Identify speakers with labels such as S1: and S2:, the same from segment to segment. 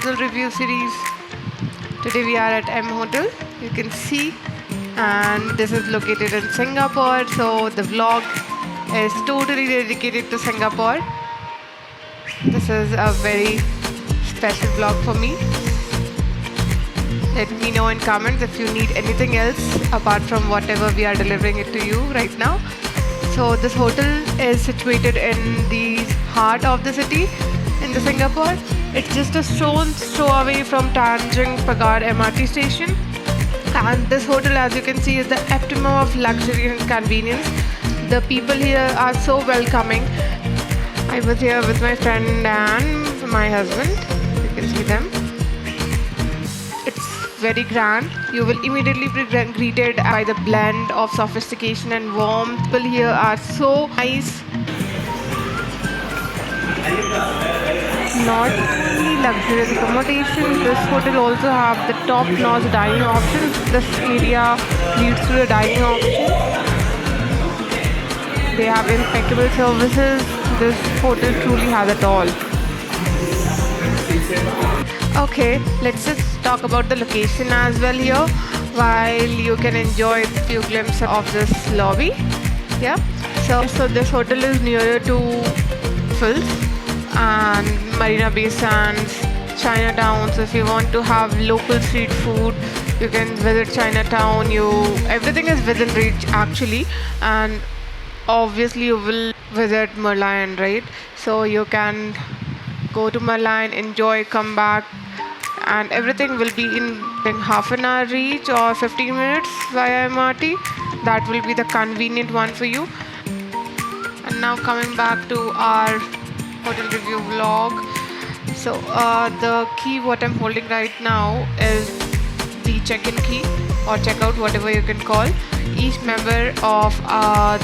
S1: hotel review series. Today we are at M Hotel, you can see, and this is located in Singapore, so the vlog is totally dedicated to Singapore. This is a very special vlog for me. Let me know in comments if you need anything else apart from whatever we are delivering it to you right now. So this hotel is situated in the heart of the city in the Singapore. It's just a stone's throw away from Tanjung Pagar MRT station. And this hotel, as you can see, is the epitome of luxury and convenience. The people here are so welcoming. I was here with my friend and my husband. You can see them. Very grand. You will immediately be greeted by the blend of sophistication and warmth. People here are so nice. Not only luxurious accommodation, this hotel also have the top-notch dining options. This area leads to the dining options. They have impeccable services. This hotel truly has it all. Okay, let's just talk about the location as well here while you can enjoy a few glimpses of this lobby. Yeah, so this hotel is nearer to Raffles and Marina Bay Sands, Chinatown. So if you want to have local street food, you can visit Chinatown. Everything is within reach actually, and obviously you will visit Merlion, right? So you can go to Merlion, enjoy, come back, and everything will be in half an hour reach or 15 minutes via MRT. That will be the convenient one for you. And now coming back to our hotel review vlog. So the key what I'm holding right now is the check-in key or checkout, whatever you can call. Each member of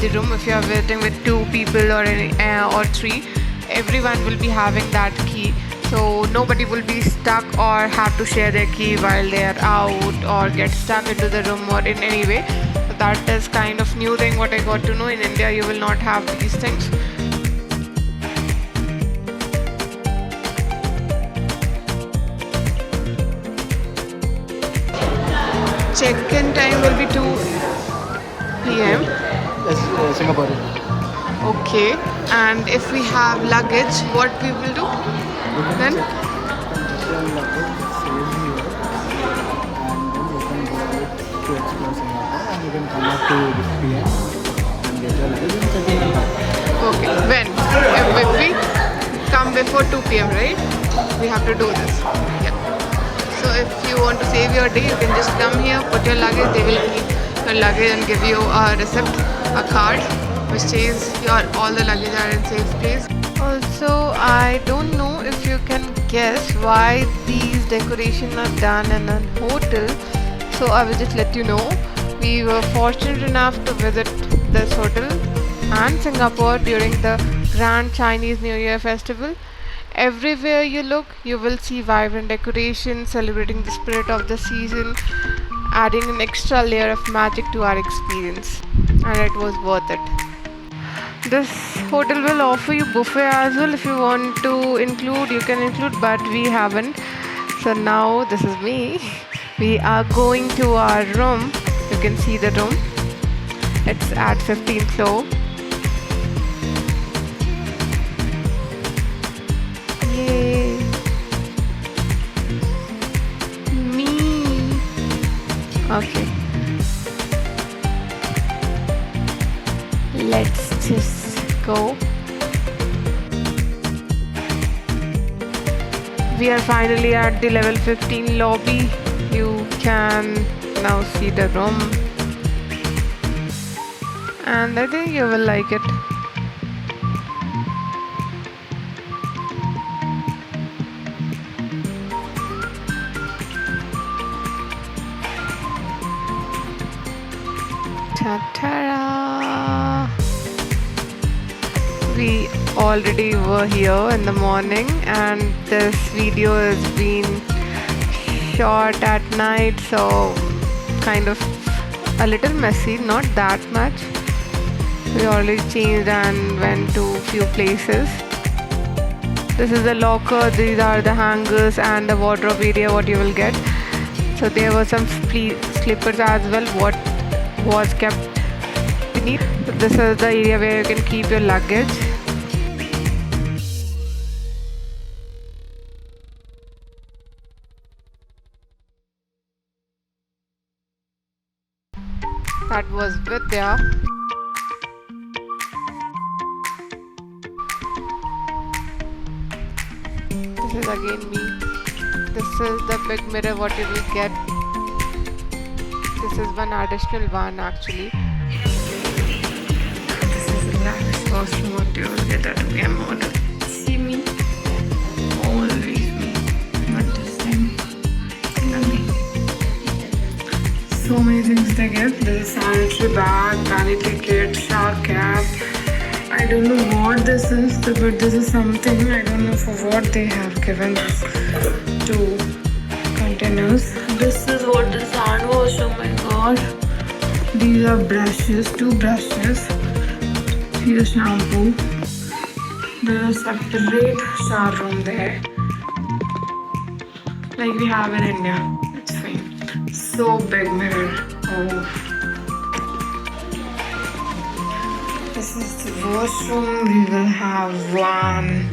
S1: the room, if you are visiting with 2 people or 3, everyone will be having that key. So nobody will be stuck or have to share their key while they are out or get stuck into the room or in any way. So that is kind of new thing what I got to know. In India you will not have these things. Check-in time will be 2 p.m.
S2: Yes, Singapore.
S1: Okay, and if we have luggage, what we will do then? Okay, when? If we come before 2 p.m, right? We have to do this. Yeah. So if you want to save your day, you can just come here, put your luggage, they will keep your luggage and give you a receipt, a card, which says all the luggage are in safe place. Also, I don't know if you can guess why these decorations are done in a hotel. So I will just let you know. We were fortunate enough to visit this hotel and Singapore during the Grand Chinese New Year festival. Everywhere you look, you will see vibrant decorations celebrating the spirit of the season, adding an extra layer of magic to our experience, and it was worth it. This hotel will offer you buffet as well. If you want to include, you can include, but we haven't. So now this is me. We are going to our room. You can see the room. It's at 15th floor. Yay! Me. Okay. Let's just go. We are finally at the level 15 lobby. You can now see the room, and I think you will like it. Ta-ta-da! We already were here in the morning, and this video has been shot at night, so kind of a little messy, not that much. We already changed and went to few places. This is the locker, these are the hangers and the wardrobe area what you will get. So there were some slippers as well what was kept beneath. So this is the area where you can keep your luggage. That was Vidya. This is again me. This is the big mirror what you will get. This is one additional one actually. This is the lavish washroom what you will get at a model. See me? Always me. Not this time. Lovely. So many things they give. There's a sanitary bag, vanity kit, shower cap. I don't know what this is, but this is something. I don't know for what they have given us two containers. This is what this hand wash. Oh my god. These are brushes, two brushes. Here's shampoo. There's a separate shower room there. Like we have in India. It's fine. So big mirror. Oh. This is the washroom. We will have one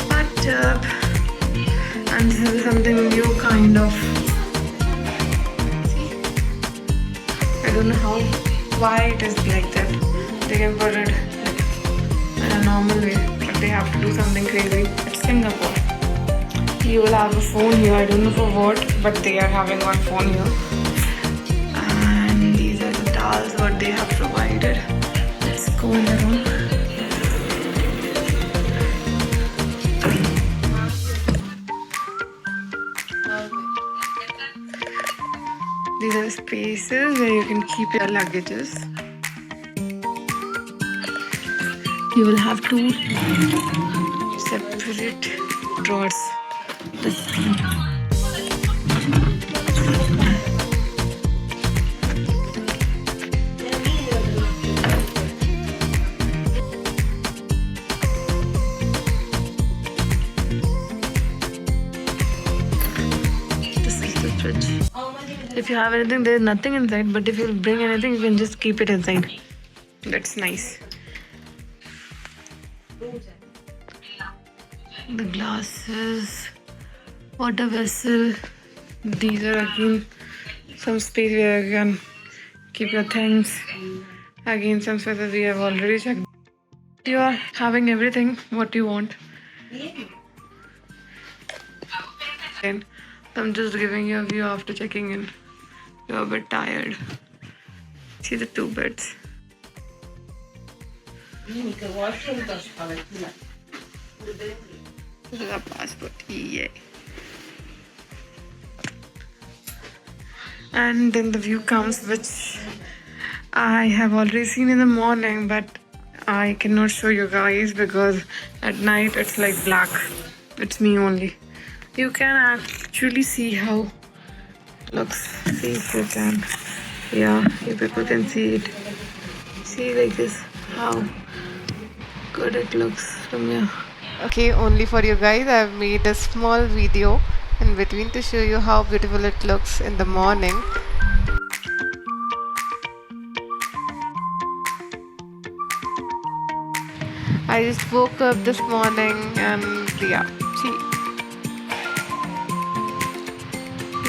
S1: bathtub, and this is something new kind of. See, I don't know why it is like that. They can put it like in a normal way, but they have to do something crazy. It's Singapore. You will have a phone here. I don't know for what, but they are having one phone here. What they have provided. Let's go in the room. These are spaces where you can keep your luggages. You will have two separate drawers. If you have anything, there is nothing inside, but if you bring anything, you can just keep it inside. That's nice. The glasses, water vessel. These are again some space where you can keep your things. Again, some spaces we have already checked. You are having everything what you want. And I'm just giving you a view after checking in. You're a bit tired. See the two beds. This is our passport. Yay. And then the view comes, which I have already seen in the morning, but I cannot show you guys because at night it's like black. It's me only. You can actually see how it looks. See if you can. Yeah, you people can see it. See like this, how good it looks from here. Okay, only for you guys, I've made a small video in between to show you how beautiful it looks in the morning. I just woke up this morning and yeah, see.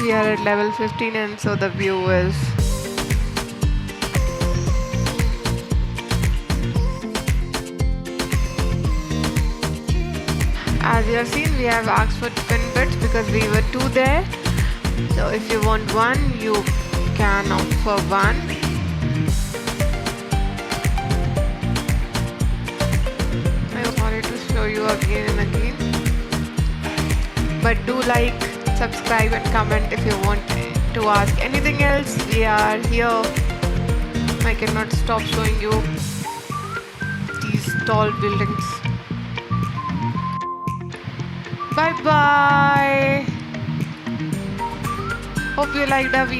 S1: We are at level 15 and so the view is as you have seen, we have asked for twin beds because we were two there. So if you want one, you can opt for one. I'm sorry to show you again and again. But do like, subscribe and comment if you want to ask anything else. We are here. I cannot stop showing you these tall buildings. Bye bye. Hope you liked our video.